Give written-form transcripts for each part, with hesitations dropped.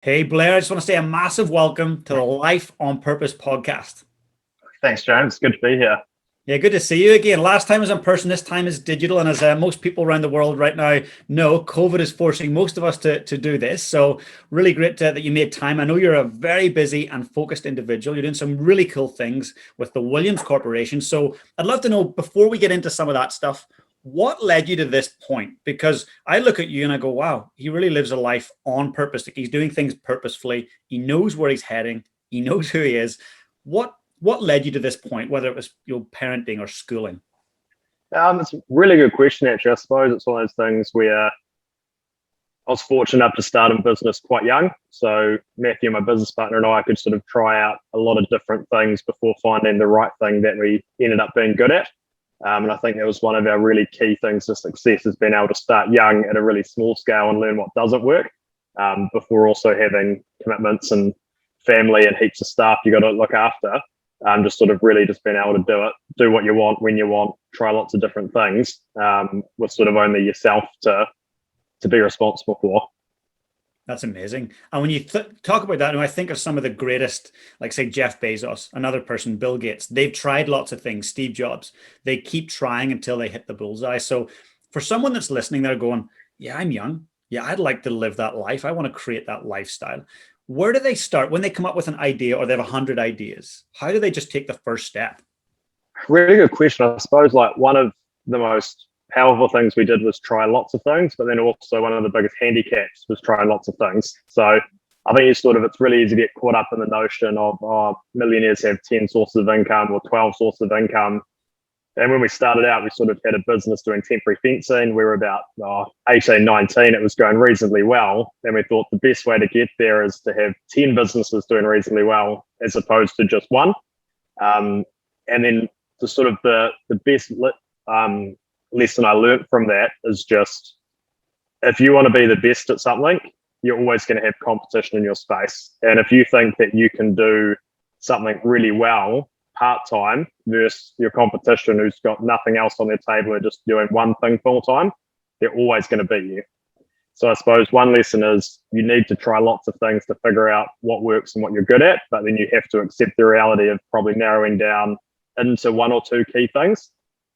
Hey Blair, I just want to say a massive welcome to the Life on Purpose podcast. Thanks, James. Good to be here. Yeah, good to see you again. Last time was in person, this time is digital. And as most people around the world right now know, COVID is forcing most of us to do this. So, really great that you made time. I know you're a very busy and focused individual. You're doing some really cool things with the Williams Corporation. So, I'd love to know before we get into some of that stuff, what led you to this point? Because I look at you and I go, wow, he really lives a life on purpose. Like he's doing things purposefully. He knows where he's heading. He knows who he is. What led you to this point, whether it was your parenting or schooling? It's a really good question, actually. I suppose it's one of those things where I was fortunate enough to start in business quite young. So Matthew, my business partner, and I could sort of try out a lot of different things before finding the right thing that we ended up being good at. And I think that was one of our really key things to success, is being able to start young at a really small scale and learn what doesn't work, before also having commitments and family and heaps of staff you got to look after. Just sort of really just being able to do what you want, when you want, try lots of different things, with sort of only yourself to be responsible for. That's amazing. And when you talk about that, and I think of some of the greatest, like say Jeff Bezos, another person, Bill Gates, they've tried lots of things, Steve Jobs, they keep trying until they hit the bullseye. So for someone that's listening, they're going, yeah, I'm young. Yeah, I'd like to live that life. I want to create that lifestyle. Where do they start when they come up with an idea or they have 100 ideas? How do they just take the first step? Really good question. I suppose like one of the most powerful things we did was try lots of things, but then also one of the biggest handicaps was trying lots of things. So I think it's really easy to get caught up in the notion of millionaires have 10 sources of income or 12 sources of income. And when we started out, we sort of had a business doing temporary fencing. We were about 18, 19. It was going reasonably well. And we thought the best way to get there is to have 10 businesses doing reasonably well as opposed to just one. And then the sort of the best lesson I learned from that is just, if you want to be the best at something, you're always going to have competition in your space. And if you think that you can do something really well part-time versus your competition who's got nothing else on their table and just doing one thing full-time, they're always going to beat you. So I suppose one lesson is you need to try lots of things to figure out what works and what you're good at, but then you have to accept the reality of probably narrowing down into one or two key things.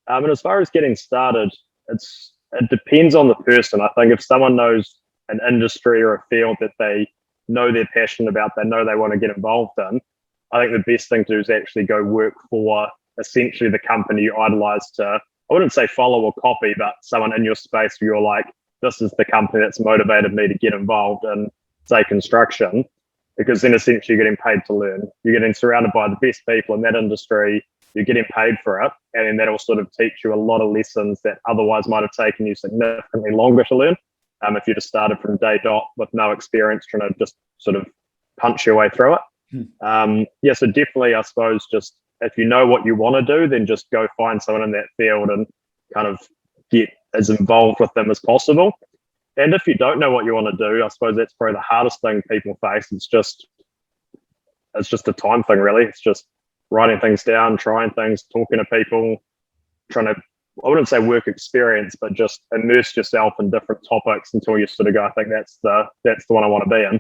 And as far as getting started, it depends on the person. I think if someone knows an industry or a field that they know they're passionate about, they know they want to get involved in, I think the best thing to do is actually go work for essentially the company you idolize to, I wouldn't say follow or copy, but someone in your space where you're like, this is the company that's motivated me to get involved in, say, construction, because then essentially you're getting paid to learn. You're getting surrounded by the best people in that industry, you're getting paid for it, and then that'll sort of teach you a lot of lessons that otherwise might have taken you significantly longer to learn, if you just started from day dot with no experience trying to just sort of punch your way through it. So definitely, I suppose, just if you know what you want to do, then just go find someone in that field and kind of get as involved with them as possible. And if you don't know what you want to do, I suppose that's probably the hardest thing people face. It's just a time thing, really. It's just writing things down, trying things, talking to people, trying to, I wouldn't say work experience, but just immerse yourself in different topics until you sort of go, I think that's the one I want to be in.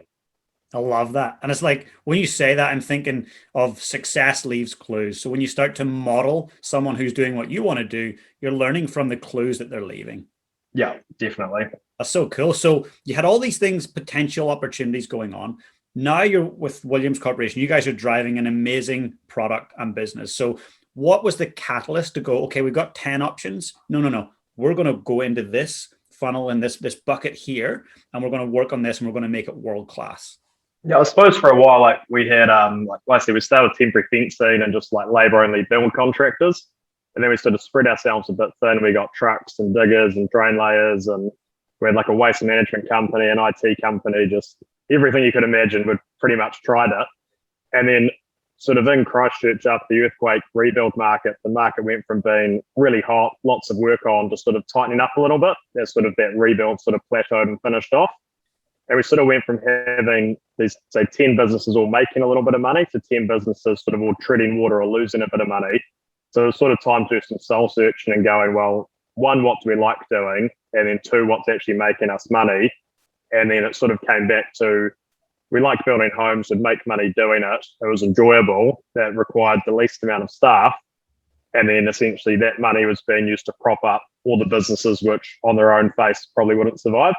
I love that. And it's like when you say that, I'm thinking of success leaves clues. So when you start to model someone who's doing what you want to do, you're learning from the clues that they're leaving. Yeah, definitely. That's so cool. So you had all these things, potential opportunities going on. Now you're with Williams Corporation. You guys are driving an amazing product and business. So what was the catalyst to go, okay, we've got 10 options. No. We're going to go into this funnel and this bucket here, and we're going to work on this and we're going to make it world class. Yeah, I suppose for a while, like we had, like I said, we started temporary fencing and just like labor-only build contractors. And then we sort of spread ourselves a bit thin. We got trucks and diggers and drain layers, and we had like a waste management company, an IT company, just everything you could imagine. We'd pretty much tried it. And then sort of in Christchurch after the earthquake rebuild market, the market went from being really hot, lots of work on, to sort of tightening up a little bit as sort of that rebuild sort of plateaued and finished off. And we sort of went from having these, say, 10 businesses all making a little bit of money to 10 businesses sort of all treading water or losing a bit of money. So it was sort of time to do some soul searching and going, well, one, what do we like doing? And then two, what's actually making us money? And then it sort of came back to, we liked building homes, would make money doing it. It was enjoyable. That required the least amount of staff. And then essentially that money was being used to prop up all the businesses which on their own face probably wouldn't survive.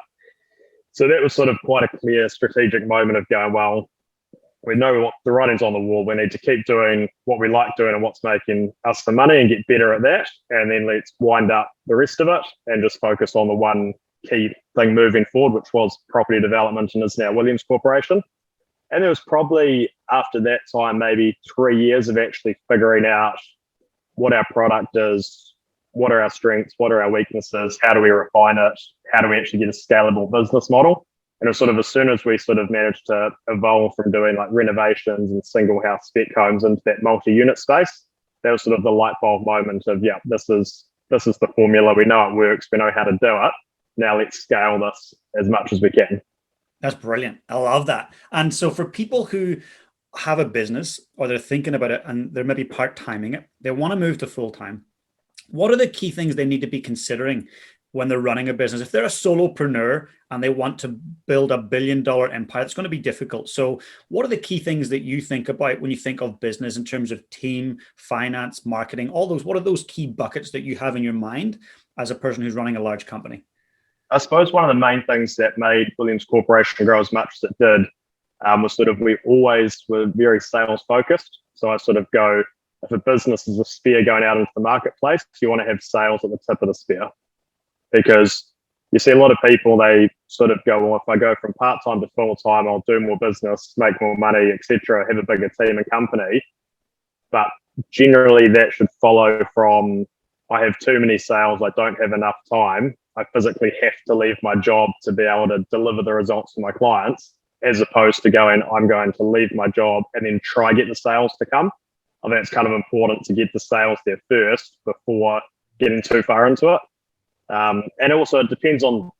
So that was sort of quite a clear strategic moment of going, well, we know what the writing's on the wall. We need to keep doing what we like doing and what's making us the money and get better at that. And then let's wind up the rest of it and just focus on the one key thing moving forward, which was property development and is now Williams Corporation. And there was probably after that time, maybe 3 years of actually figuring out what our product is, what are our strengths, what are our weaknesses, how do we refine it, how do we actually get a scalable business model. And it was sort of as soon as we sort of managed to evolve from doing like renovations and single house spec homes into that multi-unit space, that was sort of the light bulb moment of, yeah, this is the formula. We know it works. We know how to do it. Now let's scale this as much as we can. That's brilliant. I love that. And so for people who have a business or they're thinking about it and they're maybe part-timing it, they want to move to full-time. What are the key things they need to be considering when they're running a business? If they're a solopreneur and they want to build $1 billion empire, it's going to be difficult. So what are the key things that you think about when you think of business in terms of team, finance, marketing, all those? What are those key buckets that you have in your mind as a person who's running a large company? I suppose one of the main things that made Williams Corporation grow as much as it did was sort of we always were very sales focused. So I sort of go, if a business is a spear going out into the marketplace, you want to have sales at the tip of the spear. Because you see a lot of people, they sort of go, well, if I go from part-time to full-time, I'll do more business, make more money, etc., have a bigger team and company. But generally that should follow from, I have too many sales, I don't have enough time, I physically have to leave my job to be able to deliver the results to my clients, as opposed to going, I'm going to leave my job and then try get the sales to come. I think it's kind of important to get the sales there first before getting too far into it. And also it depends on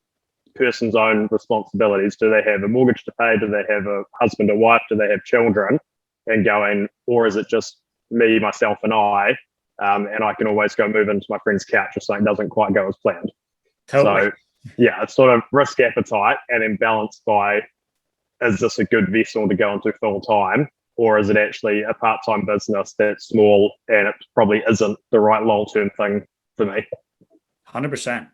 the person's own responsibilities. Do they have a mortgage to pay? Do they have a husband or wife? Do they have children? And going, or is it just me, myself, and I can always go move into my friend's couch if something doesn't quite go as planned. Totally. So yeah, it's sort of risk appetite and then balanced by, is this a good vessel to go into full time? Or is it actually a part-time business that's small and it probably isn't the right long-term thing for me? 100%.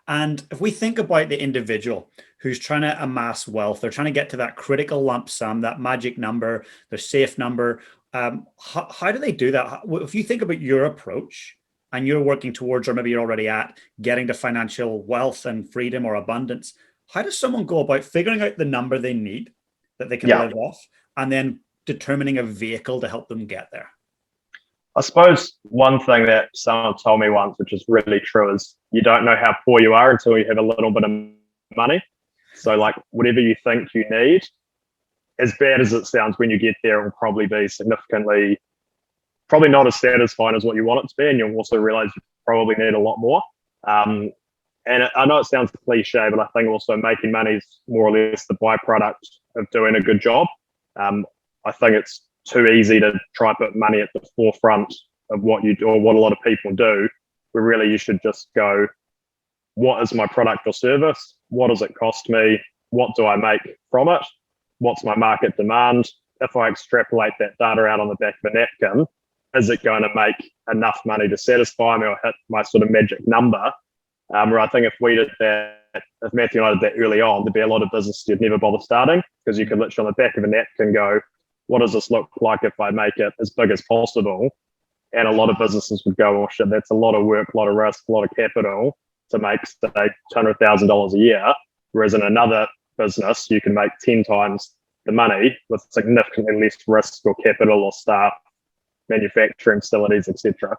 And if we think about the individual who's trying to amass wealth, they're trying to get to that critical lump sum, that magic number, their safe number. How do they do that? If you think about your approach and you're working towards, or maybe you're already at getting to financial wealth and freedom or abundance, how does someone go about figuring out the number they need that they can live off and then determining a vehicle to help them get there? I suppose one thing that someone told me once, which is really true, is you don't know how poor you are until you have a little bit of money. So like whatever you think you need, as bad as it sounds, when you get there, it will probably be significantly, probably not as satisfying as what you want it to be. And you'll also realize you probably need a lot more. And I know it sounds cliche, but I think also making money is more or less the byproduct of doing a good job. I think it's too easy to try and put money at the forefront of what you do or what a lot of people do, where really you should just go, what is my product or service? What does it cost me? What do I make from it? What's my market demand? If I extrapolate that data out on the back of a napkin, is it going to make enough money to satisfy me or hit my sort of magic number? Where I think if we did that, if Matthew and I did that early on, there'd be a lot of businesses you'd never bother starting, because you could literally on the back of a napkin go, what does this look like if I make it as big as possible? And a lot of businesses would go, oh shit, that's a lot of work, a lot of risk, a lot of capital to make, say, $200,000 a year. Whereas in another business, you can make 10 times the money with significantly less risk or capital or staff, manufacturing facilities, etc.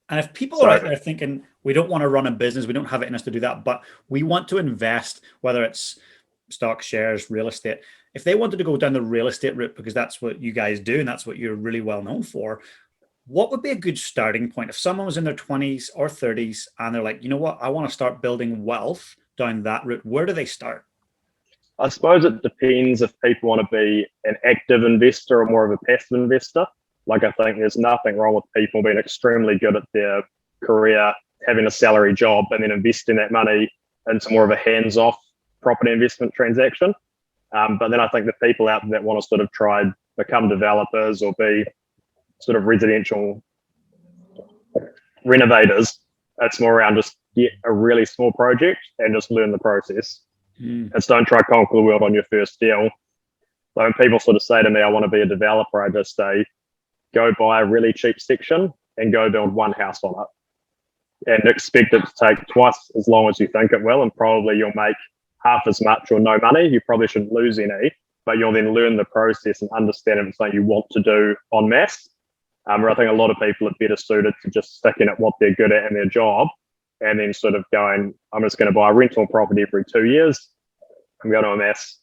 And if people are out there thinking, we don't want to run a business, we don't have it in us to do that, but we want to invest, whether it's stock, shares, real estate, if they wanted to go down the real estate route, because that's what you guys do and that's what you're really well known for, what would be a good starting point? If someone was in their 20s or 30s and they're like, you know what, I want to start building wealth down that route, where do they start? I suppose it depends if people want to be an active investor or more of a passive investor. Like, I think there's nothing wrong with people being extremely good at their career, having a salary job, and then investing that money into more of a hands-off property investment transaction. But then I think the people out there that want to sort of try become developers or be sort of residential renovators, it's more around just get a really small project and just learn the process. It's don't try conquer the world on your first deal. So when people sort of say to me, I want to be a developer, I just say, go buy a really cheap section and go build one house on it and expect it to take twice as long as you think it will. And probably you'll make half as much or no money. You probably shouldn't lose any, but you'll then learn the process and understand if it's something you want to do en masse. Where I think a lot of people are better suited to just sticking at what they're good at in their job and then sort of going, I'm just going to buy a rental property every 2 years. I'm going to amass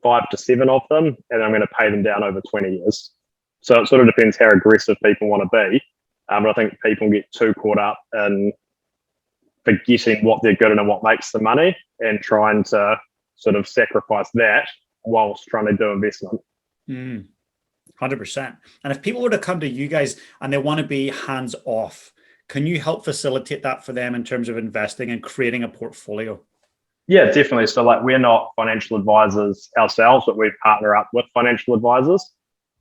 5 to 7 of them, and I'm going to pay them down over 20 years. So it sort of depends how aggressive people want to be. But I think people get too caught up in forgetting what they're good at and what makes the money and trying to sort of sacrifice that whilst trying to do investment. 100%. And if people were to come to you guys and they want to be hands off, can you help facilitate that for them in terms of investing and creating a portfolio? Yeah, definitely. So like we're not financial advisors ourselves, but we partner up with financial advisors.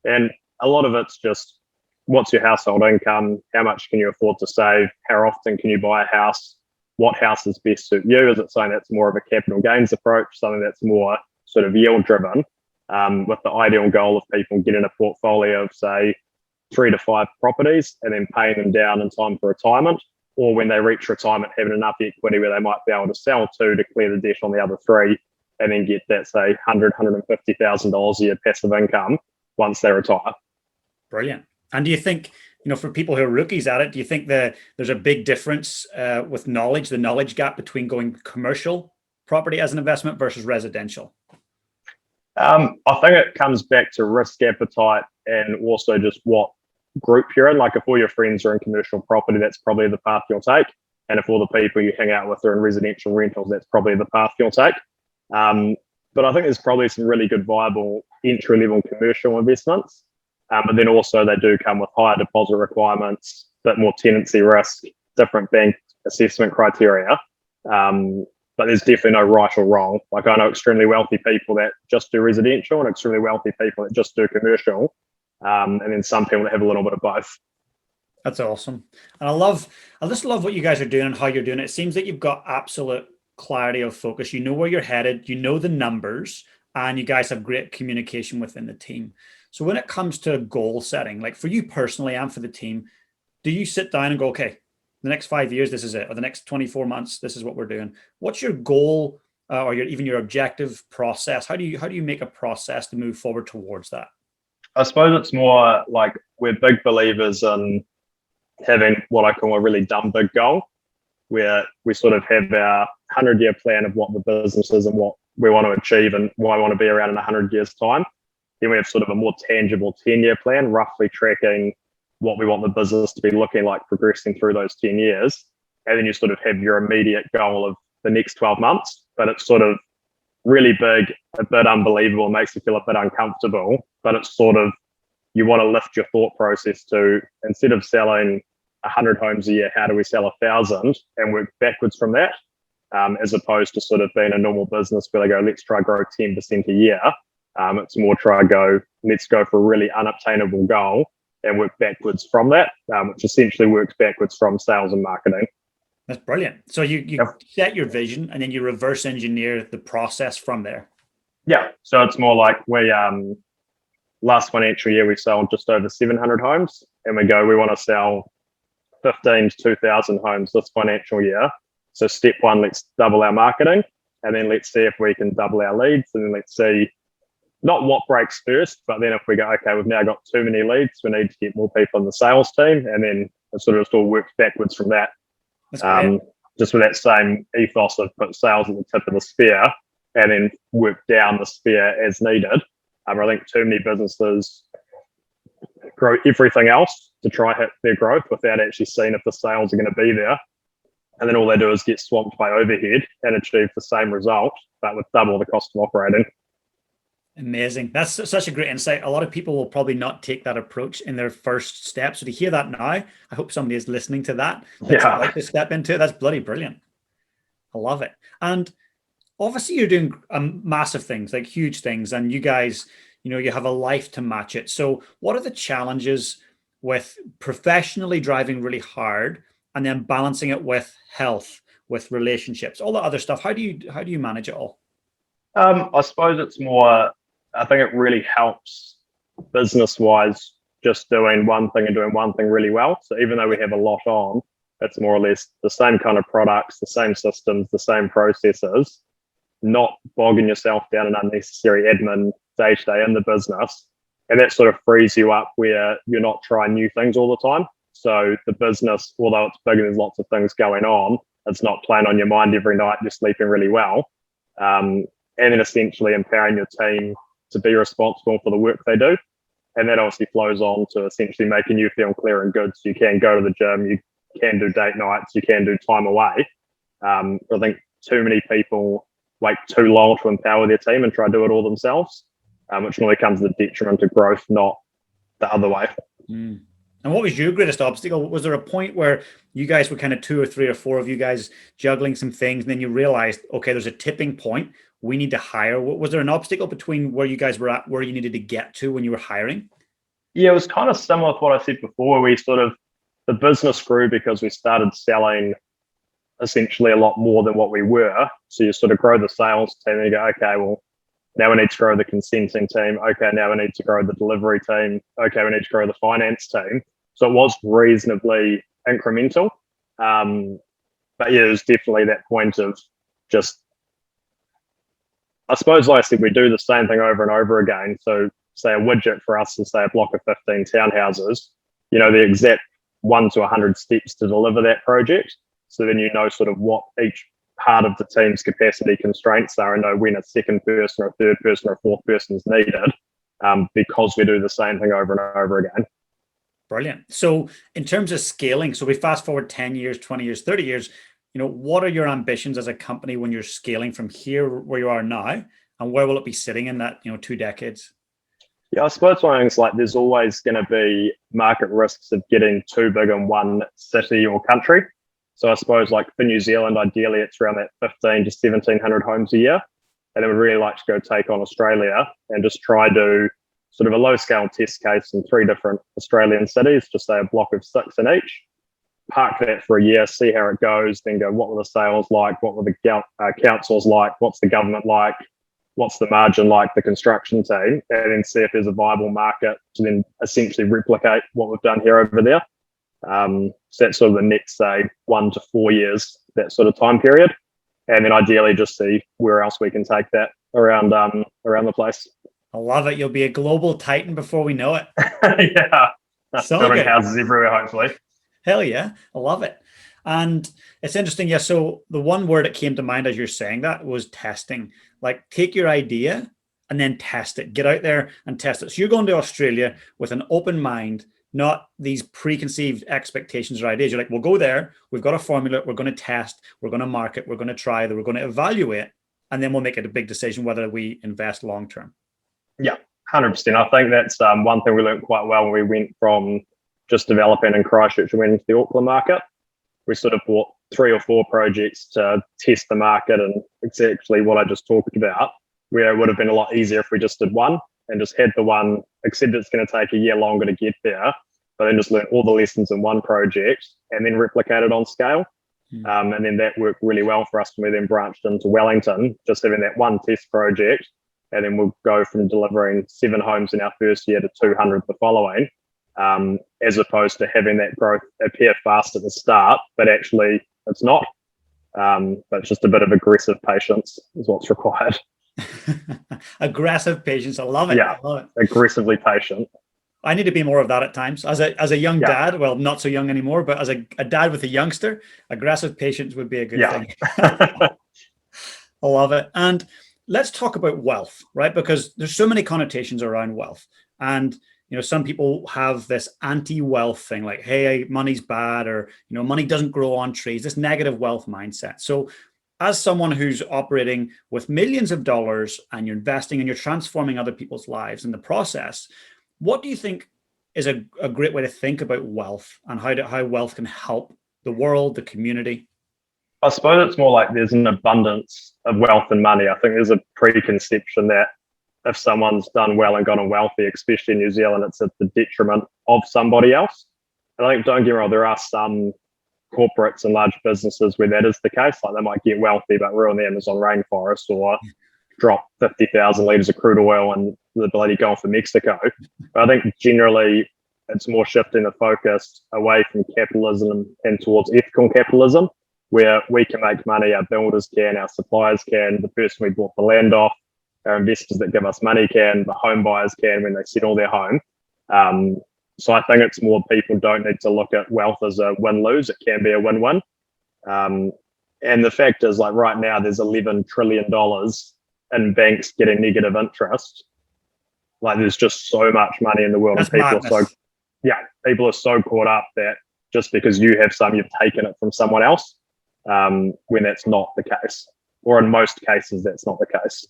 And a lot of it's just what's your household income? How much can you afford to save? How often can you buy a house? What houses best suit you? Is it something that's more of a capital gains approach, something that's more sort of yield driven, with the ideal goal of people getting a portfolio of, say, 3 to 5 properties and then paying them down in time for retirement, or when they reach retirement, having enough equity where they might be able to sell 2 to clear the debt on the other 3 and then get that, say, $150,000 a year passive income once they retire. Brilliant. And do you think, for people who are rookies at it, do you think that there's a big difference with knowledge, the knowledge gap between going commercial property as an investment versus residential? I think it comes back to risk appetite and also just what group you're in. Like if all your friends are in commercial property, that's probably the path you'll take. And if all the people you hang out with are in residential rentals, that's probably the path you'll take. But I think there's probably some really good viable entry-level commercial investments. But then also they do come with higher deposit requirements, a bit more tenancy risk, different bank assessment criteria. But there's definitely no right or wrong. Like I know extremely wealthy people that just do residential and extremely wealthy people that just do commercial. And then some people that have a little bit of both. That's awesome. And I just love what you guys are doing and how you're doing it. It seems that you've got absolute clarity of focus. You know where you're headed, you know the numbers, and you guys have great communication within the team. So when it comes to goal setting, like for you personally and for the team, do you sit down and go, okay, the next 5 years, this is it, or the next 24 months, this is what we're doing? What's your goal or even your objective process? How do you make a process to move forward towards that? I suppose it's more like we're big believers in having what I call a really dumb big goal, where we sort of have our 100-year plan of what the business is and what we want to achieve and why I want to be around in 100 years' time. Then we have sort of a more tangible 10-year plan, roughly tracking what we want the business to be looking like progressing through those 10 years. And then you sort of have your immediate goal of the next 12 months, but it's sort of really big, a bit unbelievable, makes you feel a bit uncomfortable, but it's sort of, you want to lift your thought process to, instead of selling 100 homes a year, how do we sell 1,000 and work backwards from that, as opposed to sort of being a normal business where they go, let's try grow 10% a year. It's more let's go for a really unobtainable goal and work backwards from that, which essentially works backwards from sales and marketing. That's brilliant. So you set your vision and then you reverse engineer the process from there. Yeah. So it's more like we, last financial year, we sold just over 700 homes and we want to sell 15 to 2,000 homes this financial year. So step 1, let's double our marketing and then let's see if we can double our leads, and then let's see not what breaks first, but then if we go, okay, we've now got too many leads, we need to get more people in the sales team, and then it sort of all works backwards from that. Just with that same ethos of put sales at the tip of the spear and then work down the spear as needed. I think too many businesses grow everything else to try hit their growth without actually seeing if the sales are going to be there. And then all they do is get swamped by overhead and achieve the same result, but with double the cost of operating. Amazing. That's such a great insight. A lot of people will probably not take that approach in their first step. So to hear that now, I hope somebody is listening to that. That's like to step into it. That's bloody brilliant. I love it. And Obviously you're doing massive things, like huge things, and you guys, you have a life to match it. So what are the challenges with professionally driving really hard and then balancing it with health, with relationships, all that other stuff? How do you manage it all? I suppose it's more, I think it really helps business wise just doing one thing and doing one thing really well. So even though we have a lot on, it's more or less the same kind of products, the same systems, the same processes, not bogging yourself down in unnecessary admin day to day in the business. And that sort of frees you up where you're not trying new things all the time. So the business, although it's big and there's lots of things going on, it's not playing on your mind every night, you're sleeping really well. And then essentially empowering your team to be responsible for the work they do. And that obviously flows on to essentially making you feel clear and good. So you can go to the gym, you can do date nights, you can do time away. I think too many people wait too long to empower their team and try to do it all themselves, which normally comes at the detriment of growth, not the other way. Mm. And what was your greatest obstacle? Was there a point where you guys were kind of two or three or four of you guys juggling some things, and then you realized, okay, there's a tipping point. We need to hire. Was there an obstacle between where you guys were at, where you needed to get to when you were hiring? Yeah, it was kind of similar to what I said before. The business grew because we started selling essentially a lot more than what we were. So you sort of grow the sales team and you go, okay, well, now we need to grow the consenting team. Okay, now we need to grow the delivery team. Okay, we need to grow the finance team. So it was reasonably incremental. But yeah, it was definitely that point of just, I suppose, like I said, we do the same thing over and over again. So say a widget for us is say a block of 15 townhouses, the exact 1 to 100 steps to deliver that project. So then sort of what each part of the team's capacity constraints are and know when a second person or a third person or a fourth person is needed, because we do the same thing over and over again. Brilliant. So in terms of scaling, so we fast forward 10 years, 20 years, 30 years, what are your ambitions as a company when you're scaling from here where you are now, and where will it be sitting in that, 2 decades? Yeah, I suppose one thing is like there's always going to be market risks of getting too big in one city or country. So I suppose like for New Zealand, ideally it's around that 15 to 1700 homes a year. And then we'd really like to go take on Australia and just try to sort of a low scale test case in 3 different Australian cities, just say a block of 6 in each. Park that for a year, see how it goes, then go, what were the sales like? What were the councils like? What's the government like? What's the margin like, the construction team? And then see if there's a viable market to then essentially replicate what we've done here over there. So that's sort of the next, say, 1 to 4 years, that sort of time period. And then ideally just see where else we can take that around the place. I love it. You'll be a global titan before we know it. Yeah. So building good. houses everywhere, hopefully. Hell yeah. I love it. And it's interesting. Yeah. So the one word that came to mind as you're saying that was testing. Like take your idea and then test it. Get out there and test it. So you're going to Australia with an open mind, not these preconceived expectations or ideas. You're like, we'll go there. We've got a formula. We're going to test. We're going to market. We're going to try that. We're going to evaluate. And then we'll make it a big decision whether we invest long term. Yeah, 100%. I think that's one thing we learned quite well when we went from just developing in Christchurch and went into the Auckland market. We sort of bought 3 or 4 projects to test the market, and exactly what I just talked about, where it would have been a lot easier if we just did one and just had the one, except it's going to take a year longer to get there, but then just learn all the lessons in one project and then replicate it on scale. And then that worked really well for us when we then branched into Wellington, just having that one test project. And then we'll go from delivering 7 homes in our first year to 200 the following, as opposed to having that growth appear fast at the start, but actually it's not. But it's just a bit of aggressive patience is what's required. Aggressive patience. I love it. Yeah, I love it. Aggressively patient. I need to be more of that at times. As a young dad, well, not so young anymore, but as a dad with a youngster, aggressive patience would be a good thing. I love it. And let's talk about wealth, right? Because there's so many connotations around wealth. And, some people have this anti-wealth thing like, hey, money's bad, or, money doesn't grow on trees, this negative wealth mindset. So as someone who's operating with millions of dollars and you're investing and you're transforming other people's lives in the process, what do you think is a great way to think about wealth and how wealth can help the world, the community? I suppose it's more like there's an abundance of wealth and money. I think there's a preconception that if someone's done well and gotten wealthy, especially in New Zealand, it's at the detriment of somebody else. And I think, don't get me wrong, there are some corporates and large businesses where that is the case. Like they might get wealthy but ruin the Amazon rainforest or drop 50,000 litres of crude oil in the bloody Gulf of Mexico. But I think generally it's more shifting the focus away from capitalism and towards ethical capitalism, where we can make money, our builders can, our suppliers can, the person we bought the land off, our investors that give us money can, the home buyers can when they settle their home. So I think it's more people don't need to look at wealth as a win-lose. It can be a win-win. And the fact is, like right now, there's $11 trillion in banks getting negative interest. Like there's just so much money in the world. That's and people madness. are so, people are so caught up that just because you have some, you've taken it from someone else, when that's not the case. Or in most cases, that's not the case.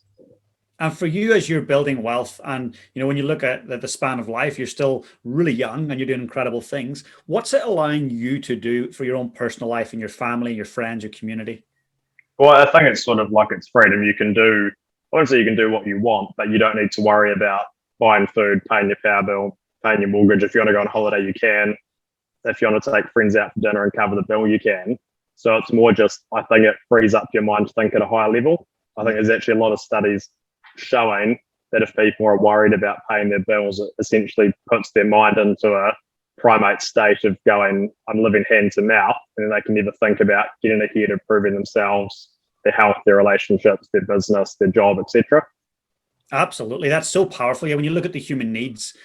And for you, as you're building wealth, and when you look at the span of life, you're still really young and you're doing incredible things. What's it allowing you to do for your own personal life and your family, your friends, your community? Well, I think it's sort of like it's freedom. You can do, honestly, you can do what you want, but you don't need to worry about buying food, paying your power bill, paying your mortgage. If you want to go on holiday, you can. If you want to take friends out for dinner and cover the bill, you can. So it's more just, I think it frees up your mind to think at a higher level. I think there's actually a lot of studies showing that if people are worried about paying their bills, it essentially puts their mind into a primate state of going, I'm living hand to mouth, and then they can never think about getting ahead, improving themselves, their health, their relationships, their business, their job, etc. Absolutely. That's so powerful. Yeah, when you look at the human needs,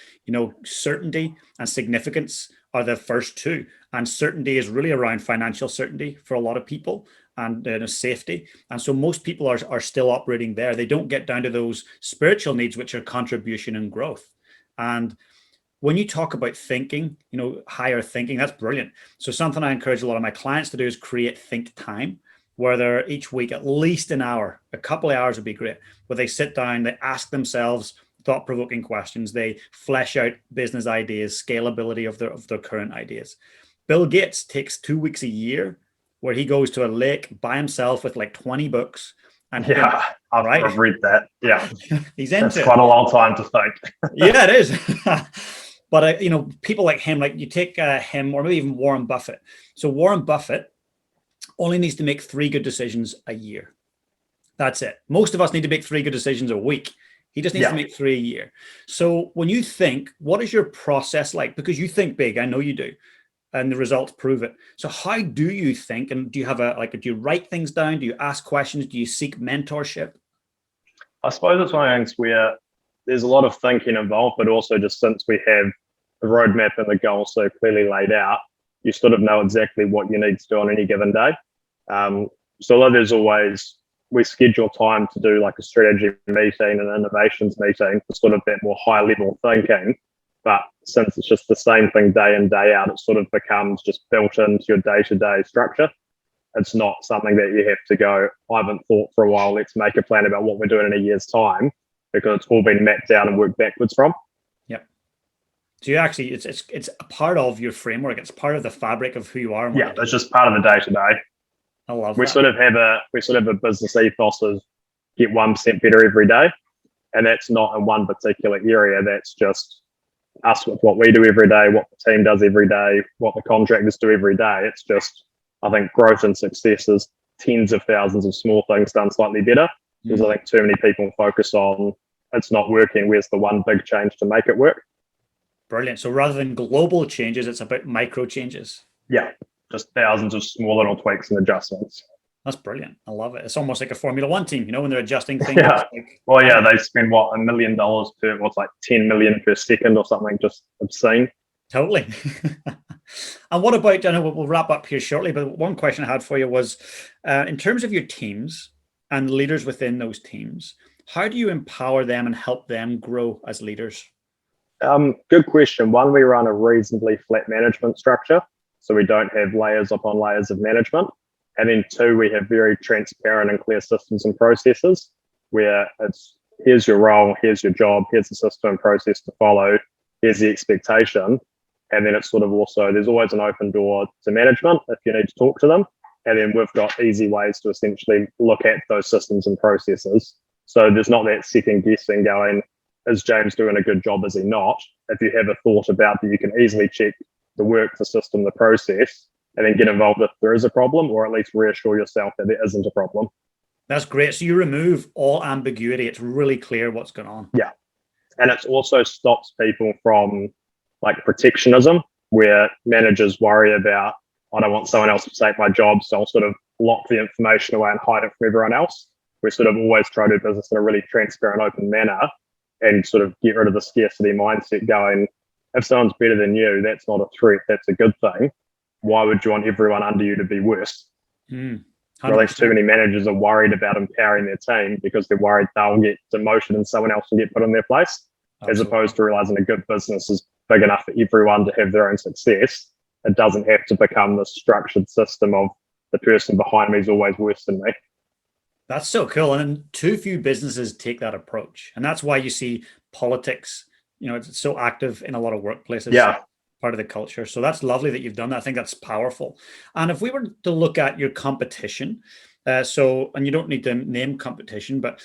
certainty and significance are the first two. And certainty is really around financial certainty for a lot of people and safety. And so most people are still operating there. They don't get down to those spiritual needs, which are contribution and growth. And when you talk about thinking, higher thinking, that's brilliant. So something I encourage a lot of my clients to do is create think time, where they're each week at least an hour, a couple of hours would be great, where they sit down, they ask themselves thought-provoking questions, they flesh out business ideas, scalability of their current ideas. Bill Gates takes 2 weeks a year where he goes to a lake by himself with like 20 books. And I've read that. Yeah. He's into That's quite a long time to think. Yeah, it is. But, people like him, like you take him or maybe even Warren Buffett. So Warren Buffett only needs to make 3 good decisions a year. That's it. Most of us need to make 3 good decisions a week. He just needs to make 3 a year. So when you think, what is your process like? Because you think big, I know you do, and the results prove it. So how do you think? And do you have do you write things down? Do you ask questions? Do you seek mentorship? I suppose it's one of the things where there's a lot of thinking involved, but also just since we have the roadmap and the goal so clearly laid out, you sort of know exactly what you need to do on any given day. So there's always, we schedule time to do like a strategy meeting and an innovations meeting for sort of that more high level thinking. But since it's just the same thing day in, day out, it sort of becomes just built into your day-to-day structure. It's not something that you have to go, I haven't thought for a while, let's make a plan about what we're doing in a year's time, because it's all been mapped out and worked backwards from. Yep. So you actually, it's a part of your framework. It's part of the fabric of who you are. And it's just part of the day-to-day. I love we that. sort of have a business ethos of get 1% better every day, and that's not in one particular area. That's just us with what we do every day, what the team does every day, what the contractors do every day. It's just, I think growth and success is tens of thousands of small things done slightly better, because I think too many people focus on it's not working, where's the one big change to make it work. Brilliant. So rather than global changes, it's about micro changes. Yeah, just thousands of small little tweaks and adjustments. That's brilliant. I love it. It's almost like a Formula One team, when they're adjusting things. Yeah. They spend $1 million per, what's like 10 million per second or something, just obscene. Totally. And what about, I know we'll wrap up here shortly, but one question I had for you was, in terms of your teams and leaders within those teams, how do you empower them and help them grow as leaders? Good question. One, we run a reasonably flat management structure, so we don't have layers upon layers of management. And then 2, we have very transparent and clear systems and processes where it's, here's your role, here's your job, here's the system and process to follow, here's the expectation. And then it's sort of also, there's always an open door to management if you need to talk to them. And then we've got easy ways to essentially look at those systems and processes. So there's not that second guessing going, is James doing a good job? Is he not? If you have a thought about that, you can easily check the work, the system, the process, and then get involved if there is a problem, or at least reassure yourself that there isn't a problem. That's great. So you remove all ambiguity. It's really clear what's going on. Yeah. And it also stops people from like protectionism, where managers worry about, I don't want someone else to take my job, so I'll sort of lock the information away and hide it from everyone else. We sort of always try to do business in a really transparent, open manner and sort of get rid of the scarcity mindset going, if someone's better than you, that's not a threat, that's a good thing. Why would you want everyone under you to be worse? Or at least too many managers are worried about empowering their team because they're worried they'll get demoted and someone else will get put in their place. Absolutely. As opposed to realizing a good business is big enough for everyone to have their own success. It doesn't have to become the structured system of the person behind me is always worse than me. That's so cool. And too few businesses take that approach. And that's why you see politics, it's so active in a lot of workplaces. Yeah. Part of the culture. So that's lovely that you've done that. I think that's powerful. And if we were to look at your competition, and you don't need to name competition, but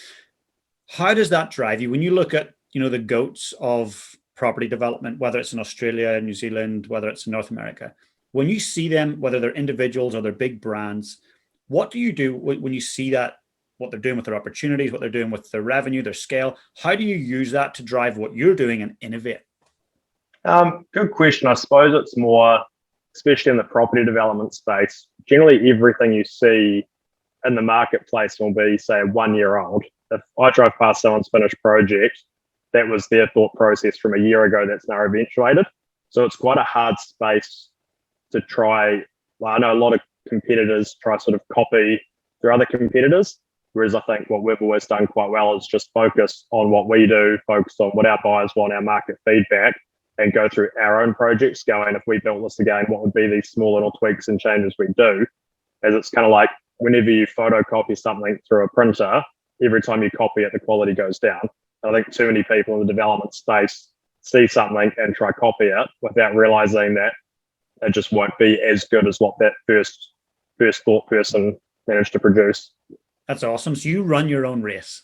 how does that drive you when you look at, the goats of property development, whether it's in Australia, New Zealand, whether it's in North America, when you see them, whether they're individuals or they're big brands, what do you do when you see that, what they're doing with their opportunities, what they're doing with their revenue, their scale? How do you use that to drive what you're doing and innovate? Good question. I suppose it's more, especially in the property development space, generally everything you see in the marketplace will be, say, 1 year old. If I drove past someone's finished project, that was their thought process from a year ago that's now eventuated. So it's quite a hard space to try. Well, I know a lot of competitors try sort of copy their other competitors, whereas I think what we've always done quite well is just focus on what we do, focus on what our buyers want, our market feedback, and go through our own projects going, if we built this again, what would be these small little tweaks and changes we do? As it's kind of like whenever you photocopy something through a printer, every time you copy it, the quality goes down. And I think too many people in the development space see something and try copy it without realizing that it just won't be as good as what that first thought person managed to produce. That's awesome. So you run your own race.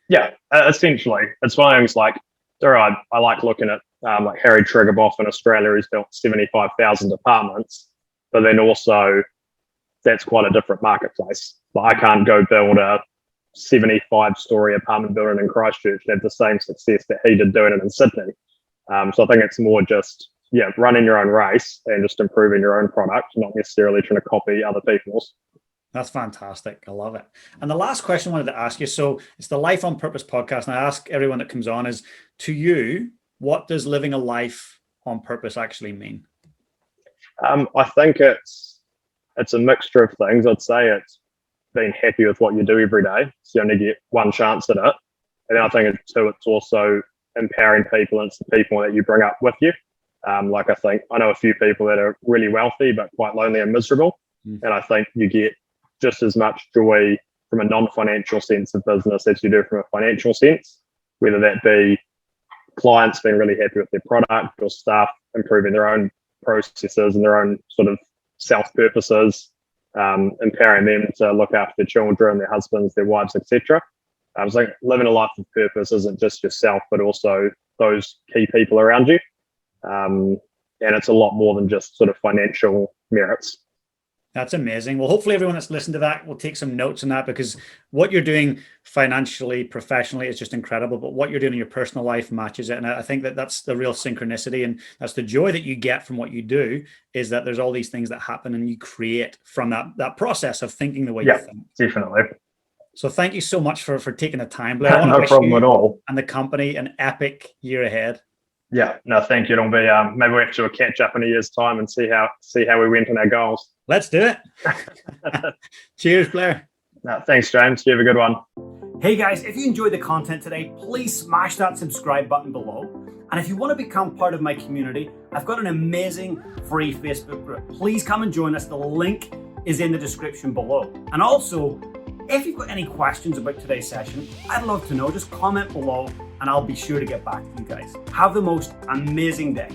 Yeah, essentially. It's one of things like, I like looking at like Harry Triggerboff in Australia, who's built 75,000 apartments, but then also that's quite a different marketplace. Like I can't go build a 75-story apartment building in Christchurch and have the same success that he did doing it in Sydney. So I think it's more just, running your own race and just improving your own product, not necessarily trying to copy other people's. That's fantastic. I love it. And the last question I wanted to ask you, so it's the Life on Purpose podcast, and I ask everyone that comes on is, to you, what does living a life on purpose actually mean? I think it's a mixture of things. I'd say it's being happy with what you do every day. So you only get one chance at it. And then I think it's also empowering people, and it's the people that you bring up with you. I know a few people that are really wealthy but quite lonely and miserable. And I think you get just as much joy from a non-financial sense of business as you do from a financial sense, whether that be clients being really happy with their product or staff improving their own processes and their own sort of self-purposes, empowering them to look after their children, their husbands, their wives, etc. So living a life of purpose isn't just yourself, but also those key people around you. And it's a lot more than just sort of financial merits. That's amazing. Well, hopefully everyone that's listened to that will take some notes on that, because what you're doing financially, professionally is just incredible. But what you're doing in your personal life matches it. And I think that's the real synchronicity. And that's the joy that you get from what you do, is that there's all these things that happen and you create from that process of thinking the way you think. Definitely. So thank you so much for taking the time, Blair. No problem at all. And the company an epic year ahead. Yeah, no, thank you. It'll be maybe we have to do a catch up in a year's time and see how we went on our goals. Let's do it. Cheers, Blair. No, thanks, James. You have a good one. Hey guys, if you enjoyed the content today, please smash that subscribe button below. And if you want to become part of my community, I've got an amazing free Facebook group. Please come and join us. The link is in the description below. And also, if you've got any questions about today's session, I'd love to know. Just comment below and I'll be sure to get back to you guys. Have the most amazing day.